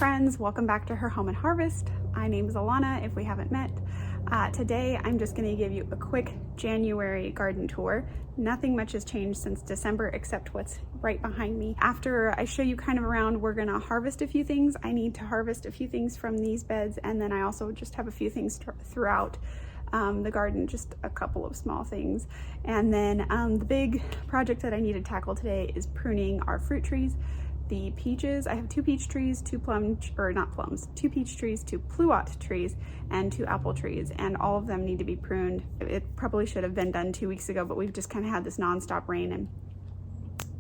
friends, welcome back to Her Home and Harvest. My name is Alana, if we haven't met. Today I'm just going to give you a quick January garden tour. Nothing much has changed since December except what's right behind me. After I show you kind of around, we're going to harvest a few things. I need to harvest a few things from these beds, and then I also just have a few things throughout the garden, just a couple of small things. And then the big project that I need to tackle today is pruning our fruit trees. The peaches, I have 2 peach trees, 2 2 peach trees, 2 pluot trees, and 2 apple trees, and all of them need to be pruned. It probably should have been done 2 weeks ago, but we've just kind of had this non-stop rain, and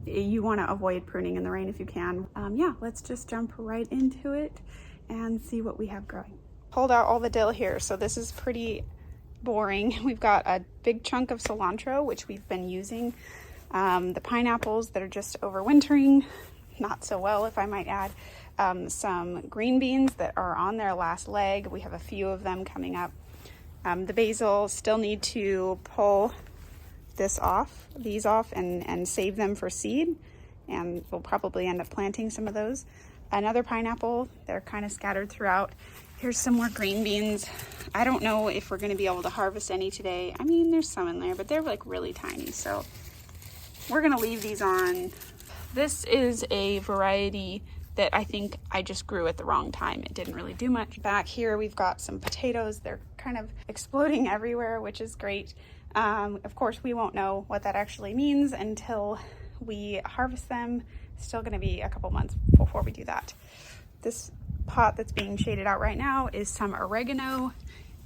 you want to avoid pruning in the rain if you can. Yeah, let's just jump right into it and see what we have growing. Pulled out all the dill here, so this is pretty boring. We've got a big chunk of cilantro, which we've been using. The pineapples that are just overwintering, not so well, if I might add. Some green beans that are on their last leg. We have a few of them coming up. The basil, still need to pull these off and save them for seed, and we'll probably end up planting some of those. Another pineapple, they're kind of scattered throughout. Here's some more green beans. I don't know if we're going to be able to harvest any today. I mean, there's some in there, but they're like really tiny, so we're going to leave these on. This is a variety that I think I just grew at the wrong time. It didn't really do much. Back here, we've got some potatoes. They're kind of exploding everywhere, which is great. Of course, we won't know what that actually means until we harvest them. It's still going to be a couple months before we do that. This pot that's being shaded out right now is some oregano.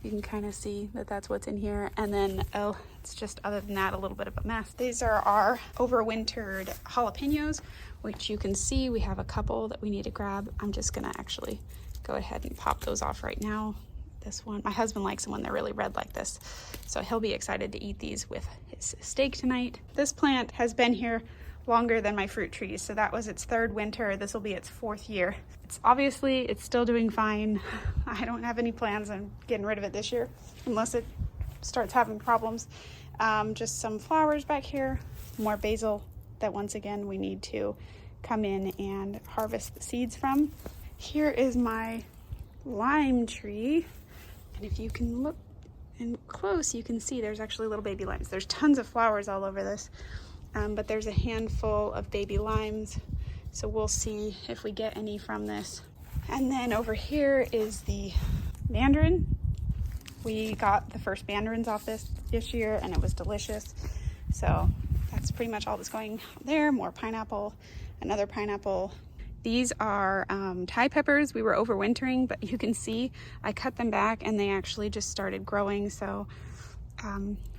You can kind of see that that's what's in here. And then, oh, it's just, other than that, a little bit of a mess. These are our overwintered jalapeños, which you can see we have a couple that we need to grab. I'm just gonna actually go ahead and pop those off right now. This one, my husband likes them when they're really red like this, so he'll be excited to eat these with his steak tonight. This plant has been here longer than my fruit trees, so that was its 3rd winter. This will be its 4th year. It's still doing fine. I don't have any plans on getting rid of it this year unless it starts having problems. Just some flowers back here, more basil that once again we need to come in and harvest the seeds from. Here is my lime tree, and if you can look in close, you can see there's actually little baby limes. There's tons of flowers all over this. But there's a handful of baby limes, so we'll see if we get any from this. And then over here is the mandarin. We got the first mandarins off this year, and it was delicious. So that's pretty much all that's going there. More pineapple, another pineapple. These are Thai peppers. We were overwintering, but you can see I cut them back and they actually just started growing. So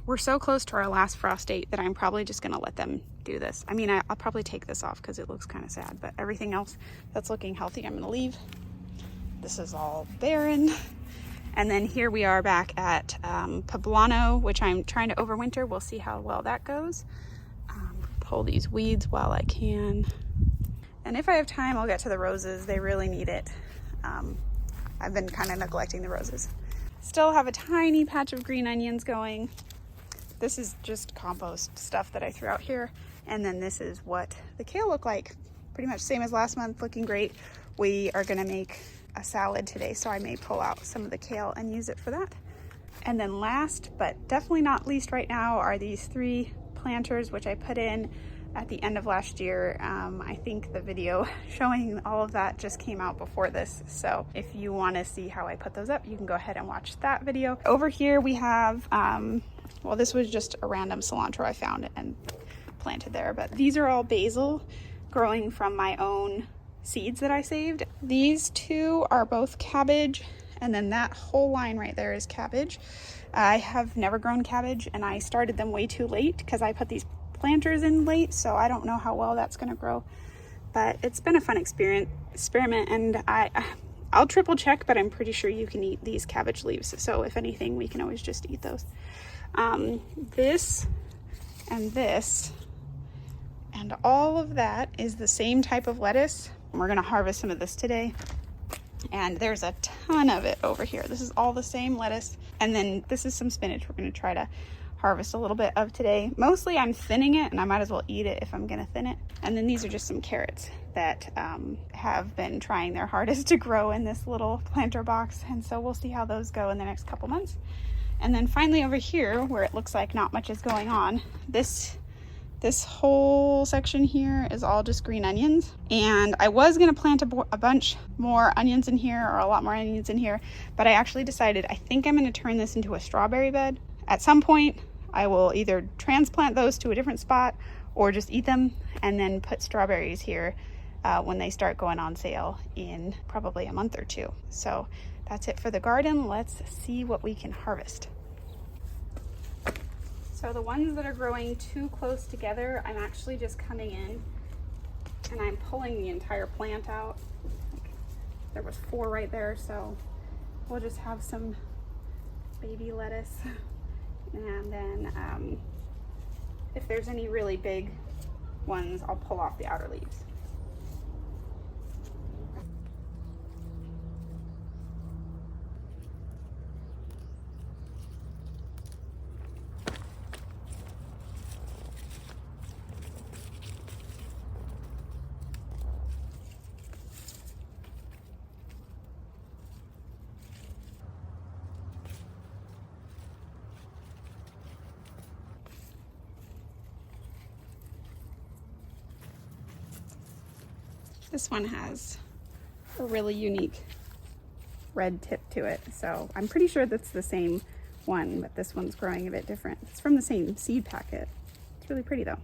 we're so close to our last frost date that I'm probably just gonna let them do this. I mean, I'll probably take this off because it looks kind of sad, but everything else that's looking healthy, I'm gonna leave. This is all barren. And then here we are back at poblano, which I'm trying to overwinter. We'll see how well that goes. Pull these weeds while I can. And if I have time, I'll get to the roses. They really need it. I've been kind of neglecting the roses. Still have a tiny patch of green onions going. This is just compost stuff that I threw out here. And then this is what the kale looked like. Pretty much same as last month, looking great. We are gonna make a salad today, so I may pull out some of the kale and use it for that. And then last, but definitely not least right now, are these 3 planters, which I put in at the end of last year. I think the video showing all of that just came out before this. So if you wanna see how I put those up, you can go ahead and watch that video. Over here we have, well, this was just a random cilantro I found and planted there, but these are all basil growing from my own seeds that I saved. These 2 are both cabbage, and then that whole line right there is cabbage. I have never grown cabbage, and I started them way too late because I put these planters in late, so I don't know how well that's going to grow, but it's been a fun experiment, and I'll triple check, but I'm pretty sure you can eat these cabbage leaves, so if anything, we can always just eat those. This and this and all of that is the same type of lettuce. We're gonna harvest some of this today, and there's a ton of it over here. This is all the same lettuce, and then this is some spinach we're gonna try to harvest a little bit of today. Mostly I'm thinning it, and I might as well eat it if I'm gonna thin it. And then these are just some carrots that have been trying their hardest to grow in this little planter box, and so we'll see how those go in the next couple months. And then finally over here, where it looks like not much is going on, this whole section here is all just green onions. And I was gonna plant a bunch more onions in here, or a lot more onions in here, but I actually decided I think I'm gonna turn this into a strawberry bed. At some point, I will either transplant those to a different spot or just eat them, and then put strawberries here when they start going on sale in probably a month or two. So that's it for the garden. Let's see what we can harvest. So the ones that are growing too close together, I'm actually just coming in and I'm pulling the entire plant out. There was 4 right there, so we'll just have some baby lettuce. And then if there's any really big ones, I'll pull off the outer leaves. This one has a really unique red tip to it, so I'm pretty sure that's the same one, but this one's growing a bit different. It's from the same seed packet. It's really pretty though.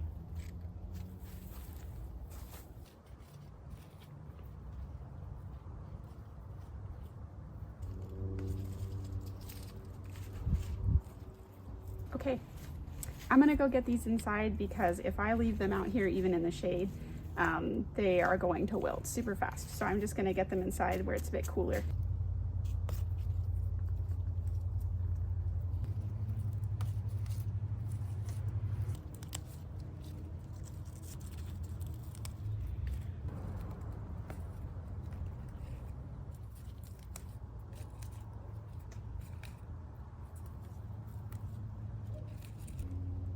Okay, I'm gonna go get these inside, because if I leave them out here even in the shade, they are going to wilt super fast. So I'm just going to get them inside where it's a bit cooler.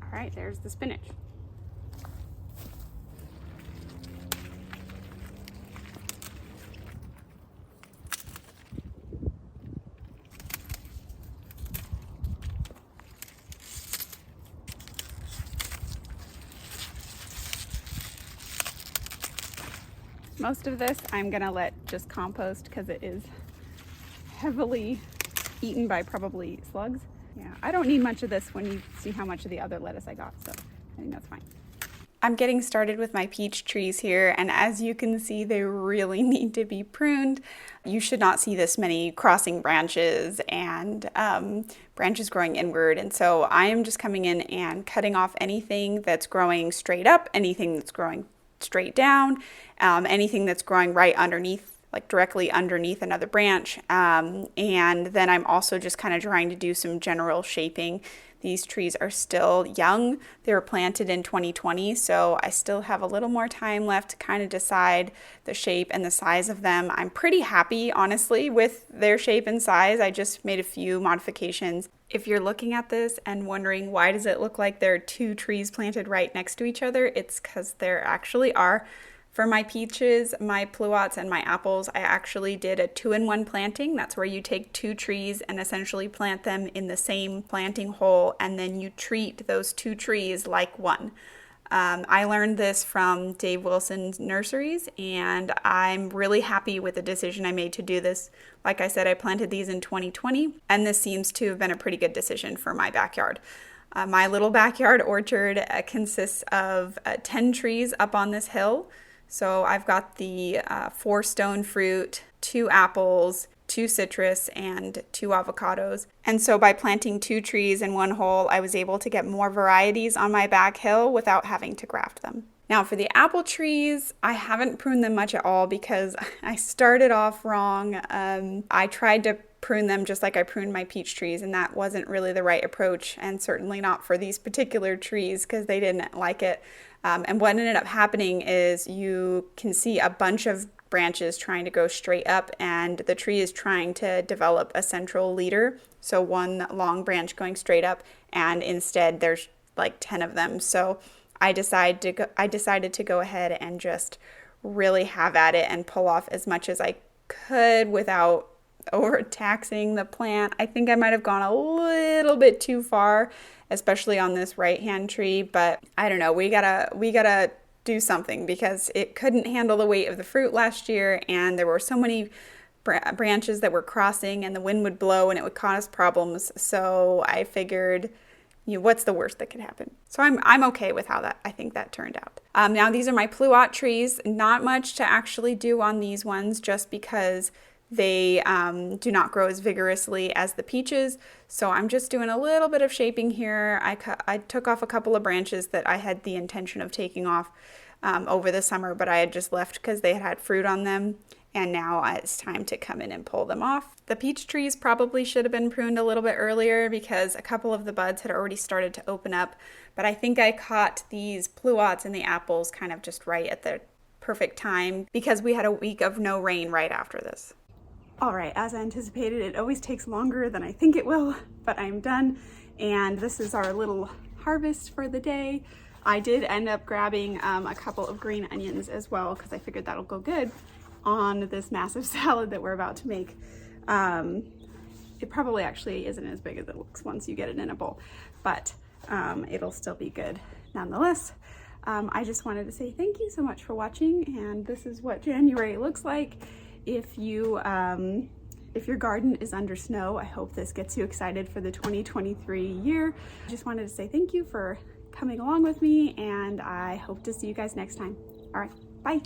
All right, there's the spinach. Most of this I'm gonna let just compost, because it is heavily eaten by probably slugs. Yeah, I don't need much of this when you see how much of the other lettuce I got, so I think that's fine. I'm getting started with my peach trees here, and as you can see, they really need to be pruned. You should not see this many crossing branches and branches growing inward, and so I am just coming in and cutting off anything that's growing straight up, anything that's growing straight down, anything that's growing right underneath, like directly underneath another branch, and then I'm also just kind of trying to do some general shaping. These trees are still young. They were planted in 2020, so I still have a little more time left to kind of decide the shape and the size of them. I'm pretty happy, honestly, with their shape and size. I just made a few modifications. If you're looking at this and wondering why does it look like there are 2 trees planted right next to each other, it's because there actually are. For my peaches, my pluots, and my apples, I actually did a 2-in-1 planting. That's where you take 2 trees and essentially plant them in the same planting hole, and then you treat those 2 trees like one. I learned this from Dave Wilson's nurseries, and I'm really happy with the decision I made to do this. Like I said, I planted these in 2020, and this seems to have been a pretty good decision for my backyard. My little backyard orchard consists of 10 trees up on this hill. So I've got the 4 stone fruit, 2 apples, 2 citrus, and 2 avocados. And so by planting 2 trees in one hole, I was able to get more varieties on my back hill without having to graft them. Now for the apple trees, I haven't pruned them much at all because I started off wrong. I tried to prune them just like I pruned my peach trees, and that wasn't really the right approach, and certainly not for these particular trees because they didn't like it. And what ended up happening is you can see a bunch of branches trying to go straight up, and the tree is trying to develop a central leader. So one long branch going straight up, and instead there's like 10 of them. So I decided to go ahead and just really have at it and pull off as much as I could without overtaxing the plant. I think I might have gone a little bit too far, especially on this right-hand tree, but I don't know. We gotta do something because it couldn't handle the weight of the fruit last year, and there were so many branches that were crossing, and the wind would blow and it would cause problems. So I figured, what's the worst that could happen? So I'm okay with how I think that turned out. Now these are my pluot trees. Not much to actually do on these ones, just because they do not grow as vigorously as the peaches. So I'm just doing a little bit of shaping here. I took off a couple of branches that I had the intention of taking off over the summer, but I had just left because they had fruit on them. And now it's time to come in and pull them off. The peach trees probably should have been pruned a little bit earlier because a couple of the buds had already started to open up. But I think I caught these pluots and the apples kind of just right at the perfect time because we had a week of no rain right after this. All right, as I anticipated, it always takes longer than I think it will, but I'm done. And this is our little harvest for the day. I did end up grabbing a couple of green onions as well because I figured that'll go good on this massive salad that we're about to make. It probably actually isn't as big as it looks once you get it in a bowl, but it'll still be good nonetheless. I just wanted to say thank you so much for watching, and this is what January looks like. If your garden is under snow, I hope this gets you excited for the 2023 year. I just wanted to say thank you for coming along with me, and I hope to see you guys next time. All right, bye.